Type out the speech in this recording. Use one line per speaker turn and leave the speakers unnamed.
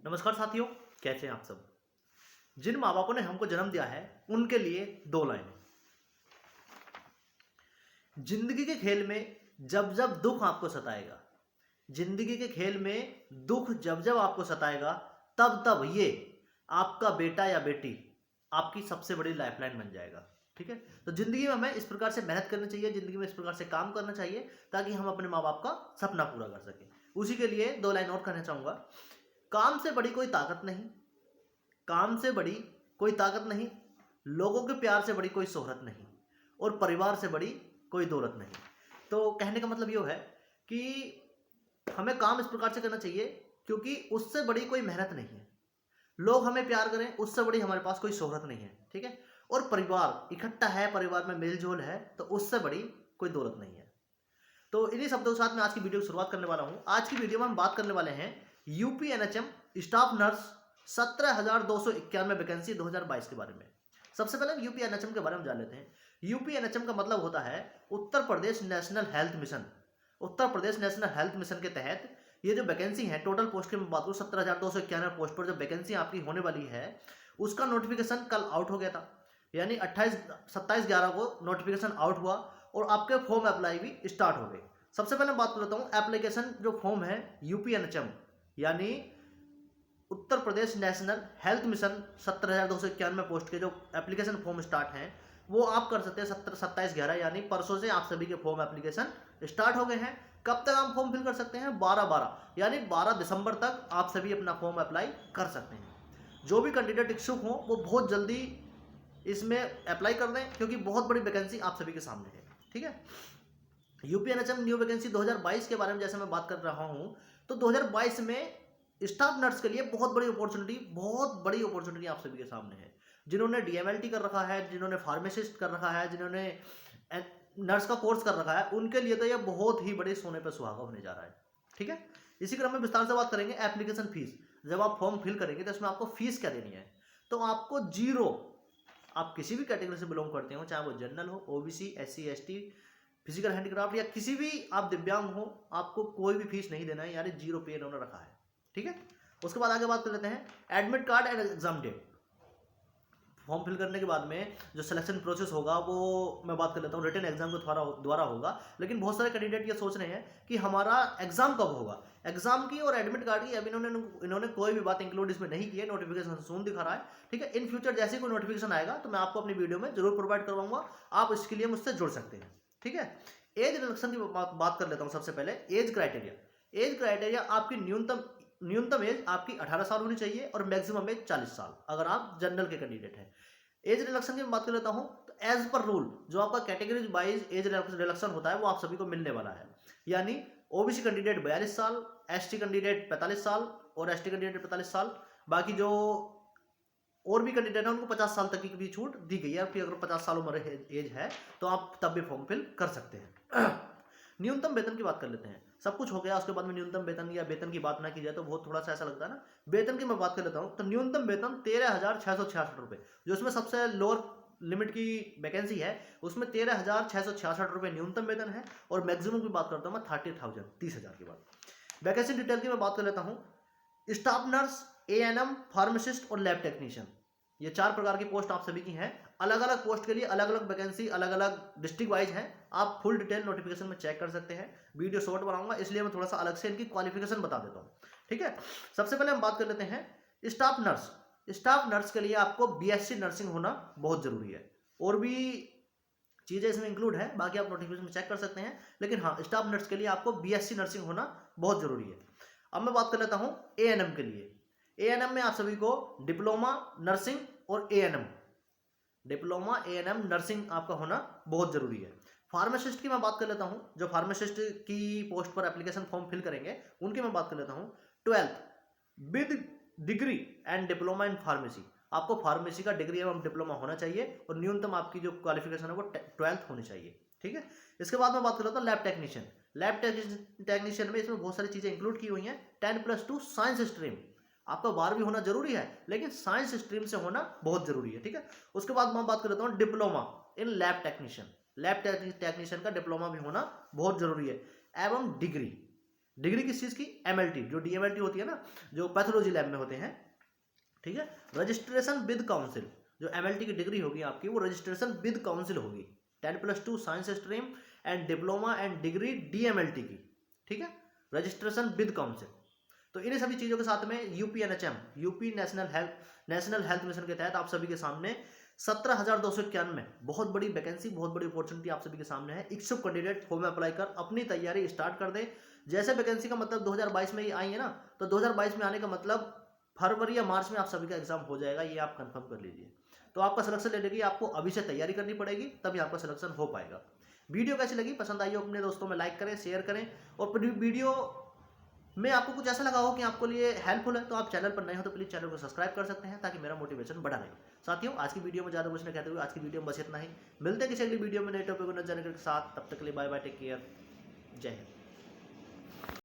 नमस्कार साथियों, कैसे हैं आप सब। जिन माँ बापों ने हमको जन्म दिया है उनके लिए दो लाइनें। जिंदगी के खेल में जब जब दुख आपको सताएगा, जिंदगी के खेल में दुख जब जब आपको सताएगा, तब तब ये आपका बेटा या बेटी आपकी सबसे बड़ी लाइफलाइन बन जाएगा। ठीक है, तो जिंदगी में हमें इस प्रकार से मेहनत करनी चाहिए, जिंदगी में इस प्रकार से काम करना चाहिए ताकि हम अपने माँ बाप का सपना पूरा कर सकें। उसी के लिए दो लाइन और कहना चाहूंगा। काम से बड़ी कोई ताकत नहीं, काम से बड़ी कोई ताकत नहीं, लोगों के प्यार से बड़ी कोई शोहरत नहीं, और परिवार से बड़ी कोई दौलत नहीं। तो कहने का मतलब ये है कि हमें काम इस प्रकार से करना चाहिए क्योंकि उससे बड़ी कोई मेहनत नहीं है। लोग हमें प्यार करें, उससे बड़ी हमारे पास कोई शोहरत नहीं है। ठीक है, और परिवार इकट्ठा है, परिवार में मेलजोल है, तो उससे बड़ी कोई दौलत नहीं है। तो इन्हीं शब्दों के साथ मैं आज की वीडियो की शुरुआत करने वाला हूं। आज की वीडियो में हम बात करने वाले हैं UP NHM staff nurse 17,291 vacancy 2022 के बारे में। सबसे पहले हम यूपी एनएचएम के बारे में जान लेते हैं। यूपी एनएचएम का मतलब होता है Uttar Pradesh national health mission. Uttar Pradesh national health mission के तहत ये जो वैकेंसी है, टोटल पोस्ट की मैं बात करूँ 17,291 पोस्ट पर जो वैकेंसी आपकी होने वाली है, उसका नोटिफिकेशन कल आउट हो गया था। यानी 27/11 को नोटिफिकेशन आउट हुआ और आपके फॉर्म अप्लाई भी स्टार्ट हो गए। सबसे पहले बात कर लेता हूँ एप्लीकेशन जो फॉर्म है यूपी एनएचएम यानी Uttar Pradesh national health mission 17,291 post के जो एप्लीकेशन फॉर्म स्टार्ट हैं वो आप कर सकते हैं 27/11 यानी परसों से आप सभी के फॉर्म एप्लीकेशन स्टार्ट हो गए हैं। कब तक आप फॉर्म फिल कर सकते हैं? 12/12 यानी 12 दिसंबर तक आप सभी अपना फॉर्म अप्लाई कर सकते हैं। जो भी कैंडिडेट इच्छुक हो वो बहुत जल्दी इसमें अप्लाई कर दें क्योंकि बहुत बड़ी वैकेंसी आप सभी के सामने है। ठीक है, यूपी एनएचएम न्यू वैकेंसी 2022 के बारे में जैसे मैं बात कर रहा हूं, तो 2022 में स्टाफ नर्स के लिए बहुत बड़ी अपॉर्चुनिटी आप सभी के सामने है। जिन्होंने डीएमएलटी कर रखा है, जिन्होंने फार्मासिस्ट कर रखा है, जिन्होंने नर्स का कोर्स कर रखा है, उनके लिए तो यह बहुत ही बड़े सोने पर सुहागा होने जा रहा है। ठीक है, इसी क्रम में विस्तार से बात करेंगे एप्लीकेशन फीस। जब आप फॉर्म फिल करेंगे तो इसमें आपको फीस क्या देनी है, तो आपको जीरो, आप किसी भी कैटेगरी से बिलोंग करते हो, चाहे वो जनरल हो, OBC, SC, ST, physical handicraft या किसी भी आप दिव्यांग हो, आपको कोई भी फीस नहीं देना है, यानी जीरो पे इन्होंने रखा है। ठीक है, उसके बाद आगे बात कर लेते हैं admit card and exam date. Form fill करने के बाद में जो सिलेक्शन प्रोसेस होगा वो मैं बात कर लेता हूँ रिटन एग्जाम के द्वारा होगा। लेकिन बहुत सारे कैंडिडेट ये सोच रहे हैं कि हमारा एग्जाम कब होगा। एग्जाम की और एडमिट कार्ड की अभी इन्होंने कोई भी बात इंक्लूड इसमें नहीं की है, नोटिफिकेशन सून दिखा रहा है। ठीक है, इन फ्यूचर जैसे कोई नोटिफिकेशन आएगा तो मैं आपको अपनी वीडियो में जरूर प्रोवाइड करवाऊंगा, आप इसके लिए मुझसे जुड़ सकते हैं। ठीक है, एज रिडक्शन की बात कर लेता हूँ। सबसे पहले एज क्राइटेरिया आपकी न्यूनतम एज आपकी 18 साल होनी चाहिए और मैक्सिमम एज 40 साल अगर आप जनरल के कैंडिडेट हैं। एज रिडक्शन की बात कर लेता हूं तो एज पर रूल जो आपका कैटेगरी वाइज एज रिडक्शन होता है वो आप सभी को मिलने वाला है। यानी ओबीसी कैंडिडेट 42 साल, एसटी कैंडिडेट 45 साल और एसटी कैंडिडेट 45 साल। बाकी जो और भी कैंडिडेट है उनको 50 साल तक की भी छूट दी गई है कि अगर 50 साल उम्र एज है तो आप तब भी फॉर्म फिल कर सकते हैं। न्यूनतम वेतन की बात कर लेते हैं। सब कुछ हो गया, उसके बाद में न्यूनतम वेतन या वेतन की बात ना की जाए तो बहुत थोड़ा सा ऐसा लगता है ना। वेतन की मैं बात कर लेता हूँ तो न्यूनतम वेतन 13,666 रुपये, जो उसमें सबसे लोअर लिमिट की वैकेंसी है उसमें 13,666 रुपये न्यूनतम वेतन है। और मैक्सिमम की बात करता हूँ मैं 30,000, 30,000 की बात। वैकेंसी डिटेल की मैं बात कर लेता हूँ। स्टाफ नर्स, एएनएम, फार्मासिस्ट और लैब टेक्नीशियन, ये 4 प्रकार की पोस्ट आप सभी की हैं। अलग अलग पोस्ट के लिए अलग अलग वैकेंसी अलग अलग डिस्ट्रिक्ट वाइज हैं। आप फुल डिटेल नोटिफिकेशन में चेक कर सकते हैं। वीडियो शॉर्ट बनाऊंगा इसलिए मैं थोड़ा सा अलग से इनकी क्वालिफिकेशन बता देता हूँ। ठीक है, सबसे पहले हम बात कर लेते हैं स्टाफ नर्स। स्टाफ नर्स के लिए आपको बीएससी नर्सिंग होना बहुत जरूरी है। और भी चीजें इसमें इंक्लूड है, बाकी आप नोटिफिकेशन में चेक कर सकते हैं, लेकिन हाँ स्टाफ नर्स के लिए आपको बीएससी नर्सिंग होना बहुत जरूरी है। अब मैं बात कर लेता हूँ एएनएम के लिए। एएनएम में आप सभी को डिप्लोमा नर्सिंग और एएनएम, डिप्लोमा एएनएम नर्सिंग आपका होना बहुत जरूरी है। फार्मासिस्ट की मैं बात कर लेता हूं। जो फार्मासिस्ट की पोस्ट पर एप्लीकेशन फॉर्म फिल करेंगे उनकी मैं बात कर लेता हूं। 12th with degree and diploma in pharmacy, आपको फार्मेसी का डिग्री एवं डिप्लोमा होना चाहिए और न्यूनतम आपकी जो क्वालिफिकेशन है वो 12th होनी चाहिए। ठीक है, इसके बाद मैं बात कर लेता हूँ लैब टेक्नीशियन। लैब टेक्नीशियन में इसमें बहुत सारी चीजें इंक्लूड की हुई हैं। 10+2 साइंस स्ट्रीम, आपका 12वीं होना जरूरी है लेकिन साइंस स्ट्रीम से होना बहुत जरूरी है। ठीक है, उसके बाद मैं बात कर लेता हूँ diploma in lab technician. Lab technician का डिप्लोमा भी होना बहुत जरूरी है एवं डिग्री। डिग्री किस चीज़ की? MLT, जो DMLT होती है ना, जो पैथोलॉजी लैब में होते हैं, ठीक है। रजिस्ट्रेशन विद काउंसिल, जो MLT की डिग्री होगी आपकी, वो रजिस्ट्रेशन विद काउंसिल होगी। 10+2 science stream and diploma and degree DMLT की, ठीक है, रजिस्ट्रेशन विद काउंसिल। तो इन्हीं सभी चीज़ों के साथ में UPNHM, UP national health mission के तहत आप सभी के सामने 17,291, बहुत बड़ी वैकेंसी, बहुत बड़ी अपॉर्चुनिटी आप सभी के सामने है। इच्छुक कैंडिडेट फॉर्म में अप्लाई कर अपनी तैयारी स्टार्ट कर दे। जैसे वैकेंसी का मतलब 2022 में ही आई है ना, तो 2022 में आने का मतलब फरवरी या मार्च में आप सभी का एग्जाम हो जाएगा, ये आप कंफर्म कर लीजिए। तो आपका सिलेक्शन लेने की आपको अभी से तैयारी करनी पड़ेगी, तभी आपका सिलेक्शन हो पाएगा। वीडियो कैसी लगी? पसंद आई हो अपने दोस्तों में लाइक करें, शेयर करें, और वीडियो में आपको कुछ ऐसा लगा हो कि आपको लिए हेल्पफुल है, तो आप चैनल पर नए हो तो प्लीज़ चैनल को सब्सक्राइब कर सकते हैं, ताकि मेरा मोटिवेशन बढ़ा रहे। साथियों, आज की वीडियो में ज़्यादा कुछ नहीं कहते हुए आज की वीडियो में बस इतना ही। मिलते हैं किसी अगली वीडियो में नए टॉपिक को नए जानकारी के साथ। तब तक के लिए बाय बाय, टेक केयर, जय हिंद।